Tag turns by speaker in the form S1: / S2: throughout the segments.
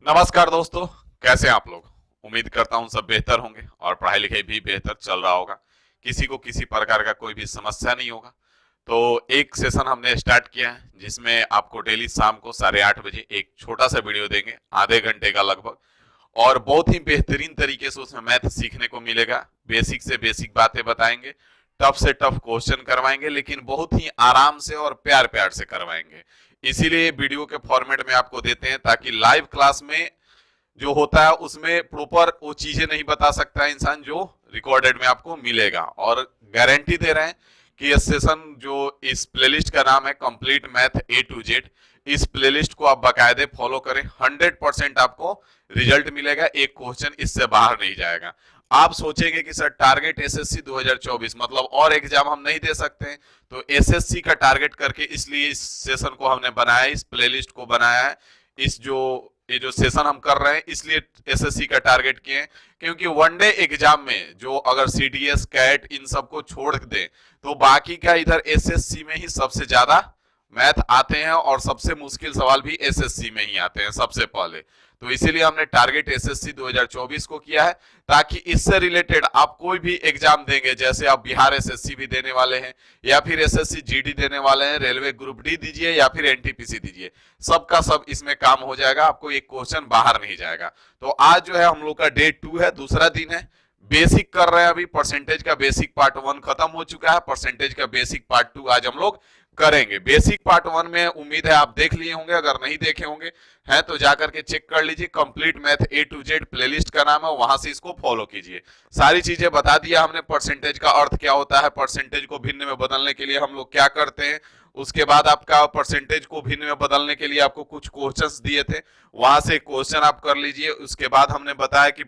S1: नमस्कार दोस्तों। कैसे हैं आप लोग। उम्मीद करता हूं सब बेहतर होंगे और पढ़ाई लिखाई भी बेहतर चल रहा होगा। किसी को किसी प्रकार का कोई भी समस्या नहीं होगा। तो एक सेशन हमने स्टार्ट किया है जिसमें आपको डेली शाम को 8:30 बजे एक छोटा सा वीडियो देंगे, आधे घंटे का लगभग। और बहुत ही बेहतरीन तरीके से उसमें मैथ सीखने को मिलेगा। बेसिक से बेसिक बातें बताएंगे, टफ से टफ क्वेश्चन करवाएंगे, लेकिन बहुत ही आराम से और प्यार प्यार से करवाएंगे। इसीलिए वीडियो के फॉर्मेट में आपको देते हैं ताकि लाइव क्लास में जो होता है उसमें प्रॉपर वो चीजें नहीं बता सकता है इंसान जो रिकॉर्डेड में आपको मिलेगा। और गारंटी दे रहे हैं कि ये सेशन जो इस प्लेलिस्ट का नाम है complete math A to Z, इस प्लेलिस्ट को आप बाकायदे फॉलो करें, 100% आपको रिजल्ट मिलेगा। एक क्वेश्चन इससे बाहर नहीं जाएगा। आप सोचेंगे कि सर टारगेट एसएससी 2024 मतलब और एग्जाम हम नहीं दे सकते हैं, तो एसएससी का टारगेट करके इसलिए इस सेशन को हमने बनाया है, इस प्लेलिस्ट को बनाया है। इस जो ये जो सेशन हम कर रहे हैं इसलिए एसएससी का टारगेट किए हैं, क्योंकि वनडे एग्जाम में जो अगर सीडीएस कैट इन सबको छोड़ दें तो बाकी का इधर एसएससी में ही सबसे ज्यादा मैथ आते हैं और सबसे मुश्किल सवाल भी एसएससी में ही आते हैं सबसे पहले। तो इसीलिए हमने टारगेट एसएससी 2024 को किया है, ताकि इससे रिलेटेड आप कोई भी एग्जाम देंगे, जैसे आप बिहार एसएससी भी देने वाले हैं या फिर एसएससी जीडी देने वाले हैं, रेलवे ग्रुप डी दीजिए या फिर एनटीपीसी दीजिए, सबका सब इसमें काम हो जाएगा। आपको एक क्वेश्चन बाहर नहीं जाएगा। तो आज जो है हम लोग का डे 2 है, दूसरा दिन है। बेसिक कर रहे हैं अभी, परसेंटेज का बेसिक पार्ट 1 खत्म हो चुका है, परसेंटेज का बेसिक पार्ट 2 आज हम लोग करेंगे। बेसिक पार्ट 1 में उम्मीद है आप देख लिए होंगे, अगर नहीं देखे होंगे हैं तो जाकर के चेक कर लीजिए। Complete math A to Z playlist का नाम है, वहां से इसको फॉलो कीजिए। सारी चीजें बता दिया हमने, परसेंटेज का अर्थ क्या होता है, परसेंटेज को भिन्न में बदलने के लिए हम लोग क्या करते हैं। उसके बाद आपका परसेंटेज को भिन्न में बदलने के लिए आपको कुछ क्वेश्चंस दिए थे, वहां से क्वेश्चन आप कर लीजिए। उसके बाद हमने बताया कि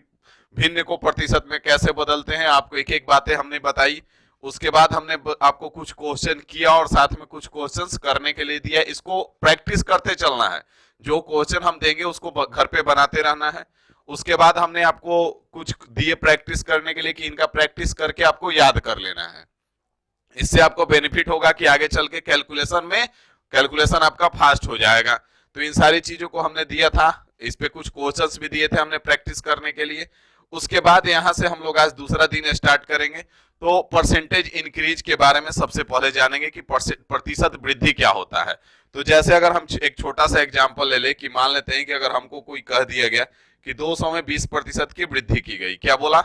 S1: भिन्न को प्रतिशत में कैसे बदलते हैं, आपको एक एक बातें हमने बताई। उसके बाद हमने आपको कुछ क्वेश्चन किया और साथ में कुछ क्वेश्चंस करने के लिए दिया। इसको प्रैक्टिस करते चलना है, जो क्वेश्चन हम देंगे उसको घर पे बनाते रहना है। उसके बाद हमने आपको कुछ दिए प्रैक्टिस करने के लिए कि इनका प्रैक्टिस करके आपको याद कर लेना है। इससे आपको बेनिफिट होगा कि आगे चल के कैलकुलेशन आपका फास्ट हो जाएगा। तो इन सारी चीजों को हमने दिया था, इस पे कुछ क्वेश्चंस भी दिए थे हमने प्रैक्टिस करने के लिए। उसके बाद यहां से हम लोग आज दूसरा दिन स्टार्ट करेंगे। तो परसेंटेज इंक्रीज के बारे में सबसे पहले जानेंगे कि प्रतिशत वृद्धि क्या होता है। तो जैसे अगर हम एक छोटा सा एग्जांपल ले ले कि मान लेते हैं कि अगर हमको कोई कह दिया गया कि 200 में 20% की वृद्धि की गई, क्या बोला,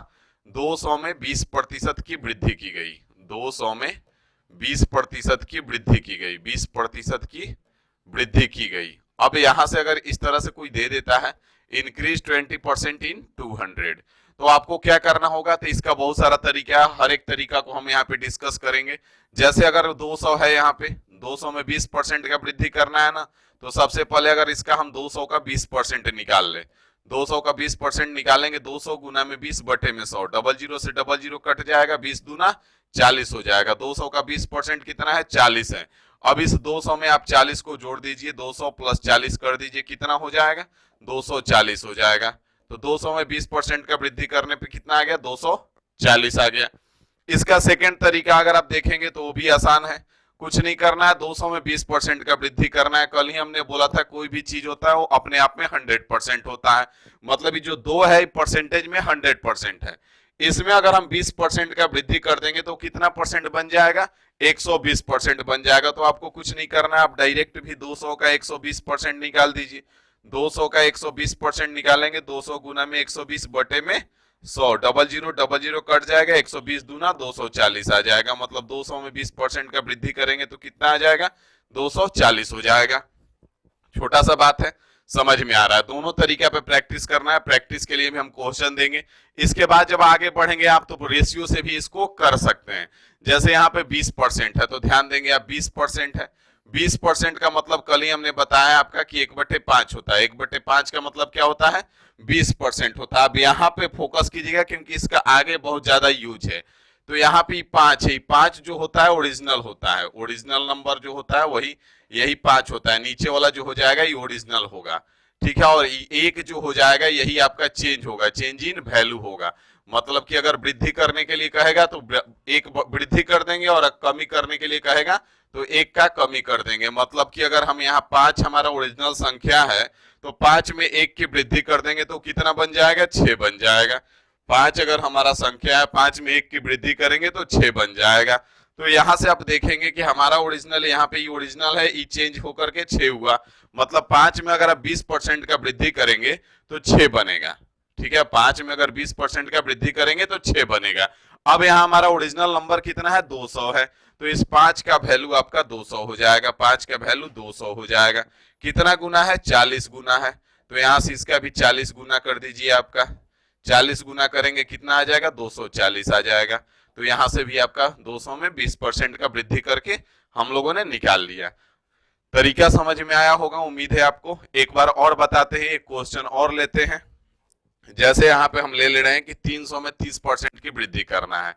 S1: 200 में 20% की वृद्धि की गई, 200 में 20% की वृद्धि की गई, 20% की वृद्धि की गई। अब यहां से अगर इस तरह से कोई दे देता है इंक्रीज 20% इन 200, तो आपको क्या करना होगा। तो इसका बहुत सारा तरीका है, हर एक तरीका को हम यहाँ पे डिस्कस करेंगे। जैसे अगर 200 है, यहाँ पे 200 में 20% का वृद्धि करना है ना, तो सबसे पहले अगर इसका हम 200 का 20% निकाल ले, 200 का 20% निकालेंगे, 200 गुना में 20 बटे में 100, डबल जीरो से डबल जीरो कट जाएगा, 20 दूना 40 हो जाएगा। 200 का 20% कितना है, 40 है। अब इस 200 में आप 40 को जोड़ दीजिए, 200 प्लस 40 कर दीजिए, कितना हो जाएगा, 240 हो जाएगा। तो 200 में 20% का वृद्धि करने पे कितना आ गया, 240 आ गया। इसका सेकेंड तरीका अगर आप देखेंगे तो वो भी आसान है, कुछ नहीं करना है, 200 में 20% का वृद्धि करना है। कल ही हमने बोला था कोई भी चीज होता है वो अपने आप में 100% होता है, मतलब ये जो 2 है परसेंटेज में 100% है। इसमें अगर हम 20% का वृद्धि कर देंगे तो कितना परसेंट बन जाएगा, 120% बन जाएगा। तो आपको कुछ नहीं करना है, आप डायरेक्ट भी 200 का 120% निकाल दीजिए। 200 का 120% निकालेंगे, 200 गुना में 120 बटे में 100, डबल जीरो कट जाएगा, 120 दूना 240 आ जाएगा। मतलब 200 में 20% का वृद्धि करेंगे तो कितना आ जाएगा, 240 हो जाएगा। छोटा सा बात है, समझ में आ रहा है। दोनों तरीके पे प्रैक्टिस करना है, प्रैक्टिस के लिए भी हम क्वेश्चन देंगे। इसके बाद जब आगे बढ़ेंगे आप तो रेशियो से भी इसको कर सकते हैं। जैसे यहाँ पे 20% है तो ध्यान देंगे आप, 20% है, 20% का मतलब कल ही हमने बताया आपका कि 1/5 होता है। 1/5 का मतलब क्या होता है, 20% होता है। अब यहाँ पे फोकस कीजिएगा क्योंकि इसका आगे बहुत ज्यादा यूज है। तो यहाँ पे 5 है, 5 जो होता है ओरिजिनल होता है, ओरिजिनल नंबर जो होता है वही यही 5 होता है। नीचे वाला जो हो जाएगा ये ओरिजिनल होगा, ठीक है। और एक जो हो जाएगा यही आपका चेंज होगा, चेंज इन वैल्यू होगा। मतलब कि अगर वृद्धि करने के लिए कहेगा तो एक वृद्धि कर देंगे और कमी करने के लिए कहेगा तो एक का कमी कर देंगे। मतलब कि अगर हम यहाँ 5 हमारा ओरिजिनल संख्या है तो 5 में एक की वृद्धि कर देंगे तो कितना बन जाएगा, 6 बन जाएगा। 5 अगर हमारा संख्या है, 5 में एक की वृद्धि करेंगे तो 6 बन जाएगा। तो यहां से आप देखेंगे कि हमारा ओरिजिनल यहाँ पे ये ओरिजिनल है, ई चेंज होकर के 6 हुआ। मतलब 5 में अगर आप 20% का वृद्धि करेंगे तो 6 बनेगा। ठीक है, 5 में अगर 20% का वृद्धि करेंगे तो 6 बनेगा। अब यहाँ हमारा ओरिजिनल नंबर कितना है, 200 है। तो इस 5 का वैल्यू आपका 200 हो जाएगा। 5 का वैल्यू 200 हो जाएगा। कितना गुना है, 40 गुना है। तो यहां से इसका भी 40 गुना कर दीजिए। आपका 40 गुना करेंगे कितना आ जाएगा, 240 आ जाएगा। तो यहां से भी आपका 200 में 20% का वृद्धि करके हम लोगों ने निकाल लिया। तरीका समझ में आया होगा, उम्मीद है आपको। एक बार और बताते हैं, एक क्वेश्चन और लेते हैं। जैसे यहाँ पे हम ले रहे हैं कि 300 में 30% की वृद्धि करना है।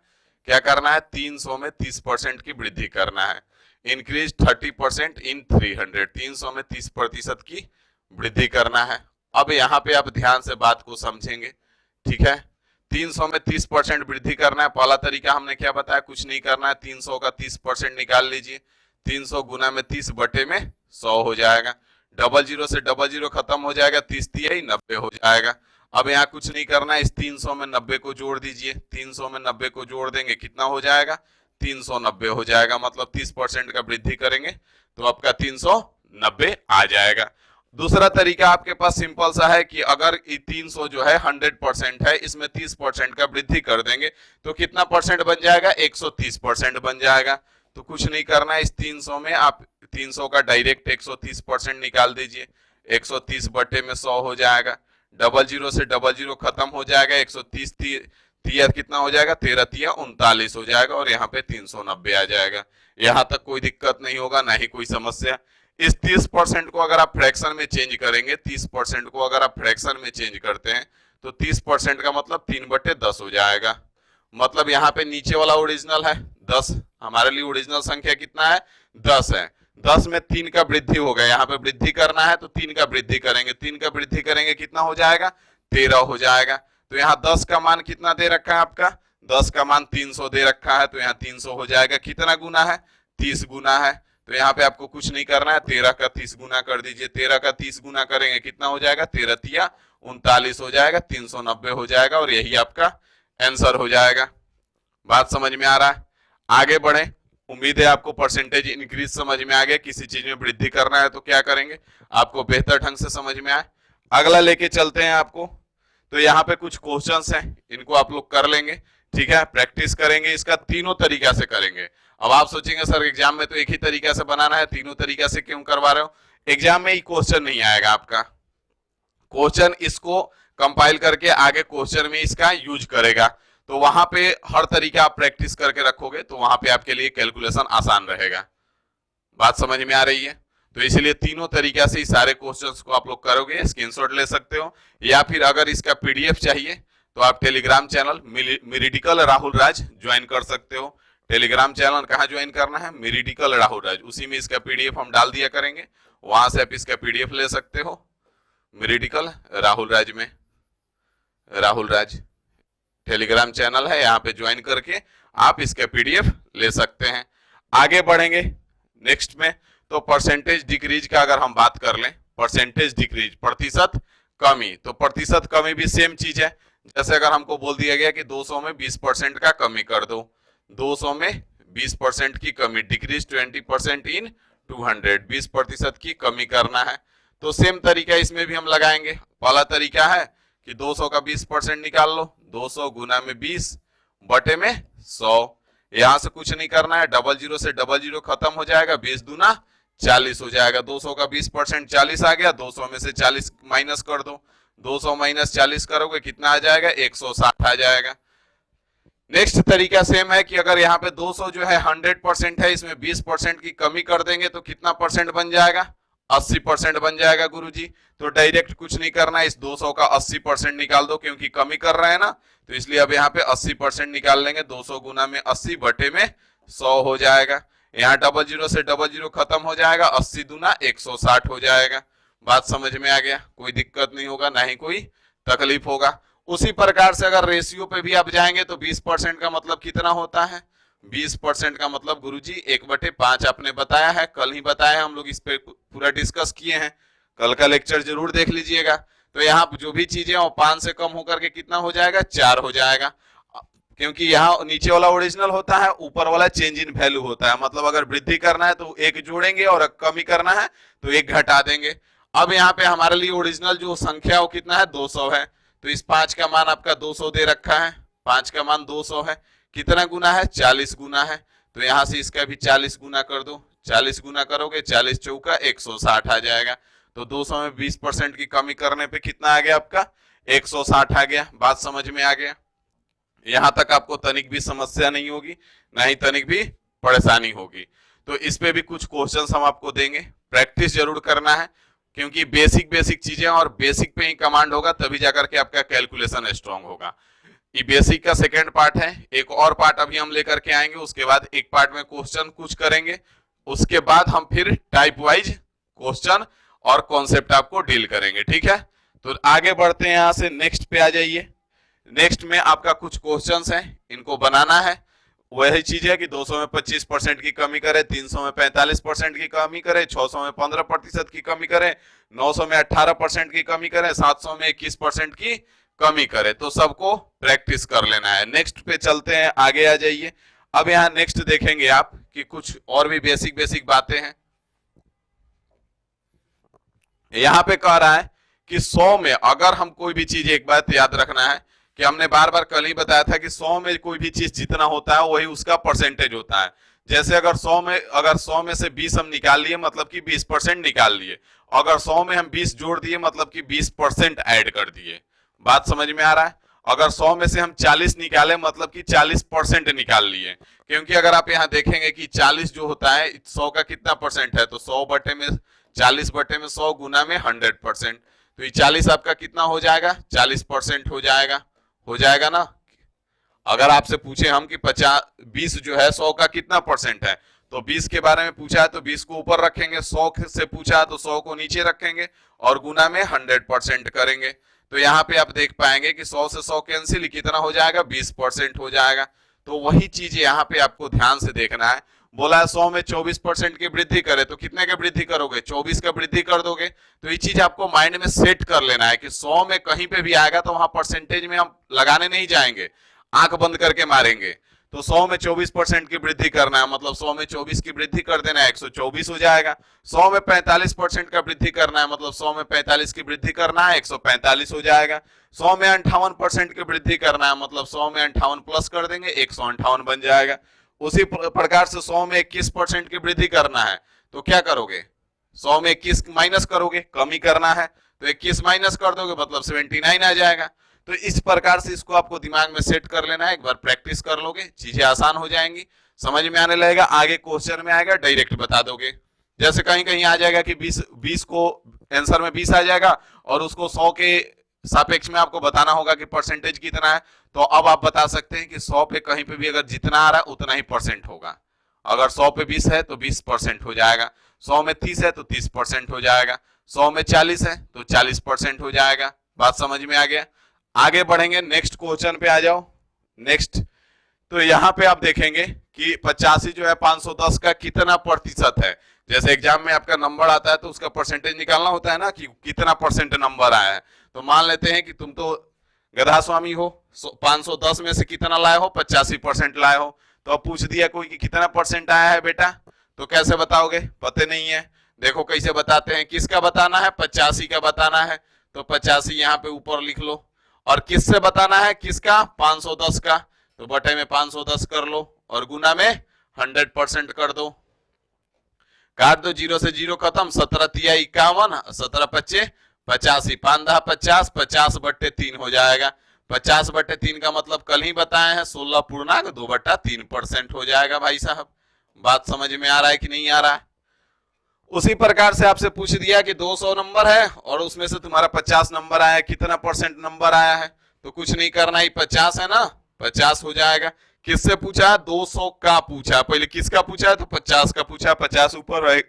S1: क्या करना है, 300 में 30% की वृद्धि करना है। इंक्रीज 30% इन 300, 300 में 30% की वृद्धि करना है। अब यहाँ पे आप ध्यान से बात को समझेंगे। ठीक है, 300 में 30% वृद्धि करना है। पहला तरीका हमने क्या बताया, कुछ नहीं करना है, 300 का 30% निकाल लीजिए। 300 गुना में 30 बटे में 100 हो जाएगा। डबल जीरो से डबल जीरो खत्म हो जाएगा, 30 तिहाई 90 हो जाएगा। अब यहाँ कुछ नहीं करना है, इस 300 में 90 को जोड़ दीजिए। 300 में 90 को जोड़ देंगे कितना हो जाएगा, 390 हो जाएगा। मतलब 30% का वृद्धि करेंगे तो आपका 390 आ जाएगा। दूसरा तरीका आपके पास सिंपल सा है कि अगर 300 जो है 100% है, इसमें 30% का वृद्धि कर देंगे तो कितना परसेंट बन जाएगा, 130% बन जाएगा। तो कुछ नहीं करना है, इस 300 में आप 300 का डायरेक्ट 130% निकाल दीजिए। 130 बटे में 100 हो जाएगा। डबल जीरो से डबल जीरो खत्म हो जाएगा। 130 तिया कितना हो जाएगा, 13 तिया 39 हो जाएगा और यहाँ पे 390 आ जाएगा। यहाँ तक कोई दिक्कत नहीं होगा, ना ही कोई समस्या। इस 30% को अगर आप फ्रैक्शन में चेंज करेंगे, 30% को अगर आप फ्रैक्शन में चेंज करते हैं तो 30% का मतलब 3/10 हो जाएगा। मतलब यहाँ पे नीचे वाला ओरिजिनल है 10, हमारे लिए ओरिजिनल संख्या कितना है, 10 है। 10 में 3 का वृद्धि हो गया, यहाँ पे वृद्धि करना है तो 3 का वृद्धि करेंगे। 3 का वृद्धि करेंगे कितना हो जाएगा, 13 हो जाएगा। तो यहाँ 10 का मान कितना दे रखा है आपका, 10 का मान 300 दे रखा है। तो यहाँ 300 हो जाएगा। कितना गुना है, 30 गुना है। तो यहाँ पे आपको कुछ नहीं करना है, 13 का 30 गुना कर दीजिए। 13 का 30 गुना करेंगे कितना हो जाएगा, 13 तिया 39 हो जाएगा, 390 हो जाएगा और यही आपका आंसर हो जाएगा। बात समझ में आ रहा है, आगे बढ़े। उम्मीद है आपको परसेंटेज इंक्रीज समझ में आ गया। किसी चीज में वृद्धि करना है तो क्या करेंगे, आपको बेहतर ढंग से समझ में आए। अगला लेके चलते हैं आपको। तो यहाँ पे कुछ क्वेश्चंस हैं, इनको आप लोग कर लेंगे। ठीक है, प्रैक्टिस करेंगे, इसका तीनों तरीका से करेंगे। अब आप सोचेंगे सर एग्जाम में तो एक ही तरीका से बनाना है, तीनों तरीका से क्यों करवा रहे हो। एग्जाम में ही क्वेश्चन नहीं आएगा आपका, क्वेश्चन इसको कंपाइल करके आगे क्वेश्चन में इसका यूज करेगा। तो वहां पे हर तरीका आप प्रैक्टिस करके रखोगे तो वहां पे आपके लिए कैलकुलेशन आसान रहेगा। बात समझ में आ रही है। तो इसलिए तीनों तरीका से सारे क्वेश्चंस को आप लोग करोगे, स्क्रीनशॉट ले सकते हो, या फिर अगर इसका पीडीएफ चाहिए तो आप Telegram channel मेरिडिकल Rahul Raj join कर सकते हो। टेलीग्राम चैनल कहाँ ज्वाइन करना है, मेरिडिकल राहुल राज, उसी में इसका पीडीएफ हम डाल दिया करेंगे, वहां से आप इसका पीडीएफ ले सकते हो। मेरिडिकल राहुल राज में, राहुल राज टेलीग्राम चैनल है, यहाँ पे ज्वाइन करके आप इसका पीडीएफ ले सकते हैं। आगे बढ़ेंगे नेक्स्ट में। तो परसेंटेज डिक्रीज का अगर हम बात कर लें, परसेंटेज डिक्रीज प्रतिशत कमी, तो प्रतिशत कमी भी सेम चीज है। जैसे अगर हमको बोल दिया गया कि 200 में 20% का कमी कर दो, 200 में 20% की कमी, डिक्रीज 20% इन 200, 20% की कमी करना है। तो सेम तरीका इसमें भी हम लगाएंगे। पहला तरीका है कि 200 का 20% निकाल लो, 200 गुना में 20 बटे में 100। यहां से कुछ नहीं करना है, डबल जीरो से डबल जीरो खत्म हो जाएगा, 20 दूना 40 हो जाएगा। 200 का 20% 40 आ गया, 200 में से 40 माइनस कर दो, 200 माइनस 40 करोगे कितना आ जाएगा, 160 आ जाएगा। नेक्स्ट तरीका सेम है कि अगर यहाँ पे 200 जो है 100% है, इसमें 20% की कमी कर देंगे तो कितना परसेंट बन जाएगा, 80% बन जाएगा गुरुजी। तो डायरेक्ट कुछ नहीं करना, इस 200 का 80% निकाल दो, क्योंकि कमी कर रहे हैं ना, तो इसलिए अब यहाँ पे 80% निकाल लेंगे। 200 गुना में 80 बटे में 100 हो जाएगा। यहाँ डबल जीरो से डबल जीरो खत्म हो जाएगा, 80 दूना 160 हो जाएगा। बात समझ में आ गया, कोई दिक्कत नहीं होगा, ना ही कोई तकलीफ होगा। उसी प्रकार से अगर रेशियो पे भी आप जाएंगे तो 20% का मतलब कितना होता है, 20% का मतलब गुरुजी 1/5 आपने बताया है, कल ही बताया है, हम लोग इस पे पूरा डिस्कस किए हैं, कल का लेक्चर जरूर देख लीजिएगा। तो यहाँ जो भी चीजें और 5 से कम होकर के कितना हो जाएगा, 4 हो जाएगा, क्योंकि यहाँ नीचे वाला ओरिजिनल होता है, ऊपर वाला चेंज इन वैल्यू होता है। मतलब अगर वृद्धि करना है तो एक जोड़ेंगे और कमी करना है तो एक घटा देंगे। अब यहाँ पे हमारे लिए ओरिजिनल जो संख्या वो कितना है, 200 है। तो इस 5 का मान आपका 200 दे रखा है, 5 का मान 200 है, कितना गुना है, 40 गुना है। तो यहाँ से इसका भी 40 गुना कर दो, 40 गुना करोगे 40 चौका 160 आ जाएगा। तो 200 में 20% की कमी करने पे कितना आ गया आपका, 160 आ गया। बात समझ में आ गया? यहां तक आपको तनिक भी समस्या नहीं होगी, ना ही तनिक भी परेशानी होगी। तो इस पे भी कुछ क्वेश्चंस हम आपको देंगे, प्रैक्टिस जरूर करना है, क्योंकि बेसिक बेसिक चीजें और बेसिक पे ही कमांड होगा, तभी जाकर के आपका कैलकुलेशन स्ट्रांग होगा। ये बेसिक का सेकेंड पार्ट है, एक और पार्ट अभी हम लेकर के आएंगे, उसके बाद एक पार्ट में क्वेश्चन कुछ करेंगे, उसके बाद हम फिर टाइप वाइज क्वेश्चन और कॉन्सेप्ट आपको डील करेंगे। ठीक है, तो आगे बढ़ते हैं, यहां से नेक्स्ट पे आ जाइए। नेक्स्ट में आपका कुछ क्वेश्चंस हैं, इनको बनाना है। वही चीज है कि 200 में 25% की कमी करे, 300 में 45% की कमी करे, 600 में 15% की कमी करे, 900 में 18% की कमी करे, 700 में 21% की कमी करे। तो सबको प्रैक्टिस कर लेना है। नेक्स्ट पे चलते हैं, आगे आ जाइए। अब यहाँ नेक्स्ट देखेंगे आप कि कुछ और भी बेसिक बेसिक बातें हैं। यहाँ पे कह रहा है कि 100 में अगर हम कोई भी चीज, एक बात याद रखना है कि हमने बार बार कल ही बताया था कि 100 में कोई भी चीज जितना होता है वही उसका परसेंटेज होता है। जैसे अगर 100 में से 20 हम निकाल लिए मतलब कि 20% निकाल लिए, अगर 100 में हम 20 जोड़ दिए मतलब कि 20% ऐड कर दिए। बात समझ में आ रहा है? अगर 100 में से हम 40 निकाले मतलब कि 40% निकाल लिए, क्योंकि अगर आप यहाँ देखेंगे कि 40 जो होता है 100 का कितना परसेंट है, तो 100 बटे में 40 बटे में 100 गुना में 100%। तो ये 40 आपका कितना हो जाएगा, 40% हो जाएगा ना। अगर आपसे पूछे हम कि 20 जो है 100 का कितना परसेंट है, तो 20 के बारे में पूछा है तो 20 को ऊपर रखेंगे, 100 से पूछा है तो 100 को नीचे रखेंगे और गुना में 100% करेंगे। तो यहाँ पे आप देख पाएंगे कि 100 से 100 कैंसिल, कितना हो जाएगा, 20% हो जाएगा। तो वही चीज यहाँ पे आपको ध्यान से देखना है। बोला है 100 में 24% की वृद्धि करे, तो कितने की वृद्धि करोगे, 24 का वृद्धि कर दोगे। तो ये चीज आपको माइंड में सेट कर लेना है कि 100 में कहीं पे भी आएगा तो वहां परसेंटेज में हम लगाने नहीं जाएंगे, आंख बंद करके मारेंगे। तो 100 में 24% की वृद्धि करना है, मतलब 100 में 24 की वृद्धि कर देना है, 124 हो जाएगा। 100 में 45% का वृद्धि करना है, मतलब 100 में 45 की वृद्धि करना है, 145 हो जाएगा। 100 में 58% की वृद्धि करना है, मतलब 100 में 58 प्लस कर देंगे, 158 बन जाएगा। उसी प्रकार से 100 में 21% की वृद्धि करना है, तो क्या करोगे, 100 में 21 माइनस करोगे, कमी करना है, तो 21 माइनस कर दोगे मतलब 79 आ जाएगा। तो इस प्रकार से इसको आपको दिमाग में सेट कर लेना है, एक बार प्रैक्टिस कर लोगे चीजें आसान हो जाएंगी, समझ में आने लगेगा। आगे क्वेश्चन में आएगा डायरेक्ट बता दोगे। जैसे कहीं कहीं आ जाएगा कि 20 को आंसर में 20 आ जाएगा और उसको 100 के सापेक्ष में आपको बताना होगा कि परसेंटेज कितना है, तो अब आप बता सकते हैं कि 100 पे कहीं पे भी अगर जितना आ रहा है उतना ही परसेंट होगा। अगर 100 पे 20 है तो 20% हो जाएगा, 100 में 30 है तो 30% हो जाएगा, 100 में 40 है तो 40% हो जाएगा। बात समझ में आ गया? आगे बढ़ेंगे, नेक्स्ट क्वेश्चन पे आ जाओ। नेक्स्ट, तो यहाँ पे आप देखेंगे कि 85 जो है 510 का कितना प्रतिशत है। जैसे एग्जाम में आपका नंबर आता है तो उसका परसेंटेज निकालना होता है ना कि कितना परसेंट नंबर आया है। तो मान लेते हैं कि तुम तो गधा स्वामी हो, 510 में से कितना लाए हो, 85% लाए हो। तो अब पूछ दिया कोई कि कितना परसेंट आया है बेटा, तो कैसे बताओगे, पता नहीं है। देखो कैसे बताते हैं, किसका बताना है, 85 का बताना है, तो 85 यहाँ पे ऊपर लिख लो। और किससे बताना है, किसका, 510 का, तो बटे में 510 कर लो और गुना में 100% कर दो। काट दो, 0 से 0 खत्म, 17 तिया 51, 17 पच्चे 85, 5 दहा 50, 50 बट्टे 3 हो जाएगा। 50 बट्टे 3 का मतलब कल ही बताए हैं 16.2/3% हो जाएगा भाई साहब। बात समझ में आ रहा है कि नहीं आ रहा है? उसी प्रकार से आपसे पूछ दिया कि 200 नंबर है और उसमें से तुम्हारा 50 नंबर आया, कितना परसेंट नंबर आया है, तो कुछ नहीं करना ही, 50 है ना, 50 हो जाएगा। किससे पूछा है, 200 का पूछा, पहले किसका पूछा है तो 50 का पूछा, 50 ऊपर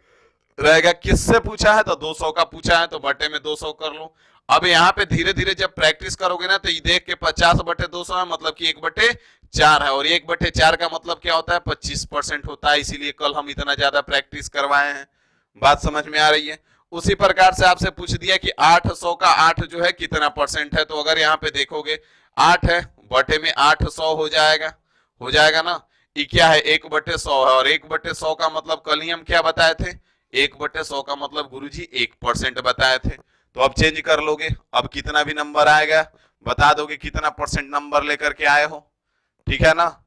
S1: रहेगा। किससे पूछा है तो 200 का पूछा है, तो बटे में 200 कर लो। अब यहाँ पे धीरे धीरे जब प्रैक्टिस करोगे ना तो ये देख के 50 बटे 200 है मतलब कि 1/3 4 है, और 1/4 का मतलब क्या होता है, 25% होता है, इसीलिए कल हम इतना ज्यादा प्रैक्टिस करवाए हैं। बात समझ में आ रही है। उसी प्रकार से आपसे पूछ दिया कि 800 का 8 जो है कितना परसेंट है, तो अगर यहाँ पे देखोगे 8 है, बटे में 800 हो जाएगा ना। ये क्या है, 1/100 है, और 1/100 का मतलब कल ही हम क्या बताए थे, 1/100 का मतलब गुरुजी 1% बताए थे। तो अब चेंज कर लोगे, अब कितना भी नंबर आएगा बता दोगे कितना परसेंट नंबर लेकर के आए हो, ठीक है ना।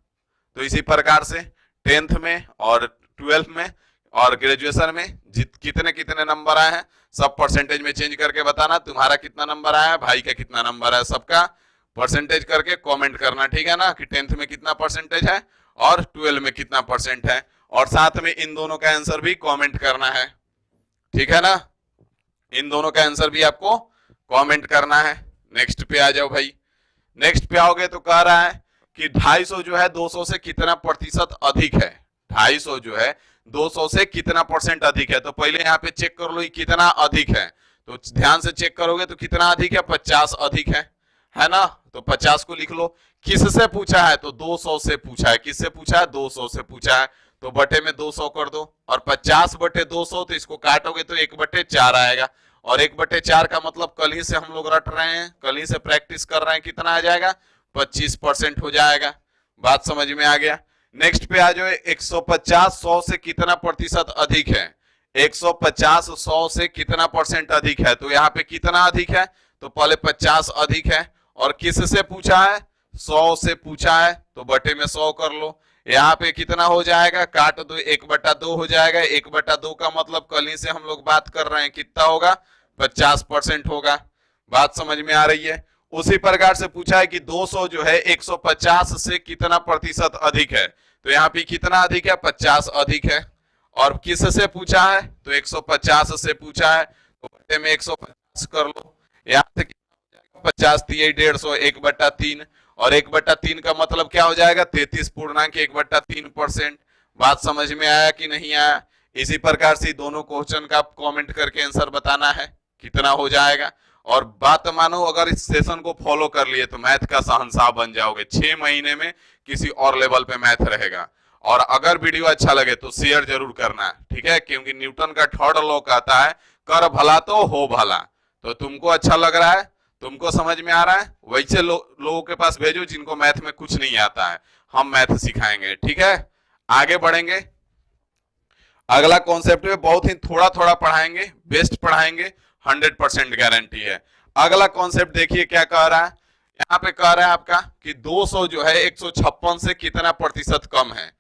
S1: तो इसी प्रकार से 10th में और 12th में और ग्रेजुएशन में कितने कितने नंबर आए हैं सब परसेंटेज में चेंज करके बताना। तुम्हारा कितना नंबर आया है, भाई का कितना नंबर है, सबका परसेंटेज करके कमेंट करना, ठीक है ना, कि 10th में कितना परसेंटेज है और 12 में कितना परसेंट है, और साथ में इन दोनों का आंसर भी कमेंट करना है, ठीक है ना। इन दोनों का आंसर भी आपको कमेंट करना है। नेक्स्ट पे आ जाओ भाई। नेक्स्ट पे आओगे तो कह रहा है कि 250 जो है 200 से कितना प्रतिशत अधिक है। 250 जो है 200 से कितना परसेंट अधिक है, तो पहले यहाँ पे चेक कर लो ये कितना अधिक है। तो ध्यान से चेक करोगे तो कितना अधिक है, 50 अधिक है ना। तो 50 को लिख लो। किससे पूछा है, तो 200 से पूछा है। किससे पूछा है, 200 से पूछा है, तो बटे में 200 कर दो, और 50/200 तो इसको काटोगे तो 1/4 आएगा, और 1/4 का मतलब कल ही से हम लोग रट रहे हैं, कल ही से प्रैक्टिस कर रहे हैं, कितना आ जाएगा, 25% हो जाएगा। बात समझ में आ गया। नेक्स्ट पे आ जाओ, 150 100 से कितना प्रतिशत अधिक है। 150 100 से कितना परसेंट अधिक है, तो यहाँ पे कितना अधिक है, तो पहले 50 अधिक है, और किससे पूछा है, 100 से पूछा है, तो बटे में 100 कर लो। यहाँ पे कितना हो जाएगा, काट दो, 1/2 हो जाएगा। 1/2 का मतलब कल ही से हम लोग बात कर रहे हैं, कितना होगा, 50% होगा। बात समझ में आ रही है। उसी प्रकार से पूछा है कि 200 जो है 150 से कितना प्रतिशत अधिक है, तो यहाँ पे कितना अधिक है, 50 अधिक है, और किससे पूछा है, तो 150 से पूछा है, तो बटे में 150 कर लो। यहाँ से 50 3 150, 1/3, और 1/3 का मतलब क्या हो जाएगा, 33.1/3%। बात समझ में आया कि नहीं आया। इसी प्रकार से दोनों क्वेश्चन का कमेंट करके आंसर बताना है कितना हो जाएगा। और बात मानो अगर इस सेशन को फॉलो कर लिए तो मैथ का शहंशाह बन जाओगे। 6 महीने में किसी और लेवल पे मैथ रहेगा। और अगर वीडियो अच्छा लगे तो शेयर जरूर करना, ठीक है, क्योंकि न्यूटन का 3rd लॉ कहता है कर भला तो हो भला। तो तुमको अच्छा लग रहा है, तुमको समझ में आ रहा है, वैसे लोगों के पास भेजो जिनको मैथ में कुछ नहीं आता है, हम मैथ सिखाएंगे, ठीक है। आगे बढ़ेंगे। अगला कॉन्सेप्ट में बहुत ही थोड़ा थोड़ा पढ़ाएंगे, बेस्ट पढ़ाएंगे, 100% गारंटी है। अगला कॉन्सेप्ट देखिए क्या कह रहा है। यहाँ पे कह रहा है आपका कि 200 जो है 156 से कितना प्रतिशत कम है।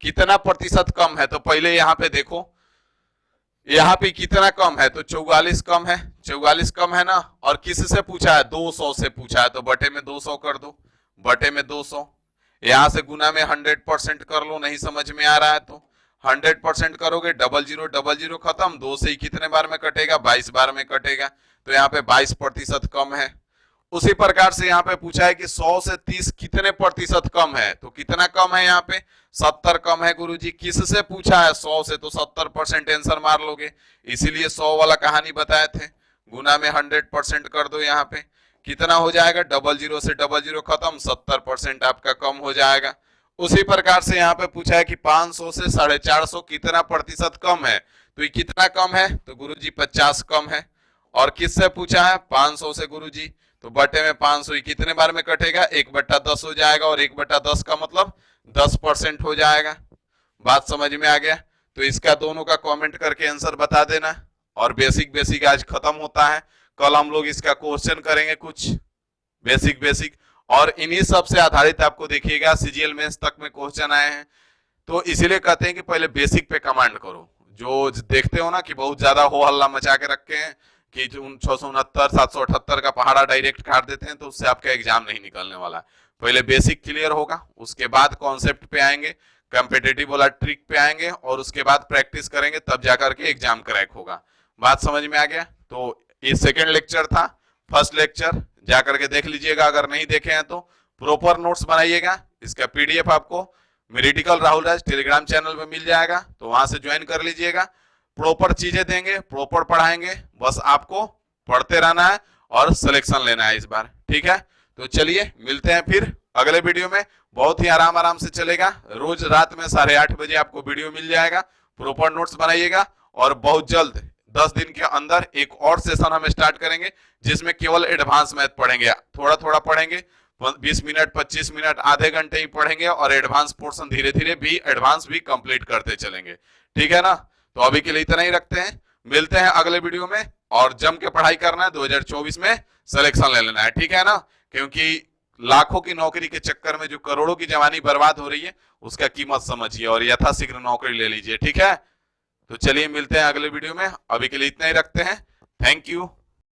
S1: कितना प्रतिशत कम है, तो पहले यहाँ पे देखो, यहाँ पे कितना कम है, तो 44 कम है। 44 कम है ना, और किससे पूछा है, 200 से पूछा है, तो बटे में 200 कर दो, बटे में 200। यहां से गुना में 100% कर लो, नहीं समझ में आ रहा है तो 100% करोगे, 00 खत्म, 2 से ही कितने बार में कटेगा, 22 बार में कटेगा, तो यहाँ पे 22% कम है। उसी प्रकार से यहाँ पे पूछा है कि 100 से 30 कितने प्रतिशत कम है, तो कितना कम है, यहाँ पे 70 कम है। गुरुजी किससे पूछा है, 100 से, तो 70% आंसर मार लोगे, इसीलिए 100 वाला कहानी बताए थे। गुना में 100% कर दो, यहाँ पे कितना हो जाएगा, 00 से 00 खत्म, 70% आपका कम हो जाएगा। उसी प्रकार से यहाँ पे पूछा है कि 500 से 450 कितना प्रतिशत कम है, तो ये कितना कम है, तो गुरुजी 50 कम है। और किससे पूछा है, 500 से गुरुजी, तो बटे में 500 कितने बार में कटेगा, 1/10 हो जाएगा, और 1/10 का मतलब 10% हो जाएगा। बात समझ में आ गया। तो इसका दोनों का कमेंट करके आंसर बता देना। और बेसिक बेसिक आज खत्म होता है, कल हम लोग इसका क्वेश्चन करेंगे कुछ बेसिक बेसिक, और इन्हीं सब से आधारित आपको देखिएगा सीजीएल मेंस तक में क्वेश्चन आए हैं। तो इसीलिए कहते हैं कि पहले बेसिक पे कमांड करो। जो देखते हो ना कि बहुत ज्यादा हो हल्ला मचा के रखे हैं कि 669 778 का पहाड़ा डायरेक्ट काट देते हैं, तो उससे आपका एग्जाम नहीं निकलने वाला। पहले बेसिक क्लियर होगा, उसके बाद कॉन्सेप्ट पे आएंगे, कंपेटेटिव वाला ट्रिक पे आएंगे, और उसके बाद प्रैक्टिस करेंगे, तब जाकर के एग्जाम क्रैक होगा। बात समझ में आ गया। तो ये सेकेंड लेक्चर था। फर्स्ट लेक्चर जाकर के देख लीजिएगा, अगर नहीं देखे हैं तो प्रॉपर नोट्स बनाइएगा। इसका पीडीएफ आपको मेरिटिकल राहुल राज टेलीग्राम चैनल पे मिल जाएगा, तो वहां से ज्वाइन कर लीजिएगा। प्रॉपर चीजें देंगे, प्रॉपर पढ़ाएंगे, बस आपको पढ़ते रहना है और सिलेक्शन लेना है इस बार, ठीक है। तो चलिए मिलते हैं फिर अगले वीडियो में बहुत ही आराम आराम से चलेगा। रोज रात में 8:30 बजे आपको वीडियो मिल जाएगा। प्रॉपर नोट्स बनाइएगा और बहुत जल्द 10 दिन के अंदर एक और सेशन हम स्टार्ट करेंगे जिसमें केवल एडवांस मैथ पढ़ेंगे। थोड़ा थोड़ा पढ़ेंगे, 20 मिनट 25 मिनट आधे घंटे ही पढ़ेंगे और एडवांस पोर्शन धीरे धीरे भी एडवांस भी कंप्लीट करते चलेंगे। ठीक है ना? तो अभी के लिए इतना ही रखते हैं, मिलते हैं अगले वीडियो में। और जम के पढ़ाई करना है, 2024 में सिलेक्शन ले लेना है। ठीक है ना? क्योंकि लाखों की नौकरी के चक्कर में जो करोड़ों की जवानी बर्बाद हो रही है उसका कीमत समझिए और यथाशीघ्र नौकरी ले लीजिए। ठीक है? तो चलिए मिलते हैं अगले वीडियो में, अभी के लिए इतना ही रखते हैं। Thank you.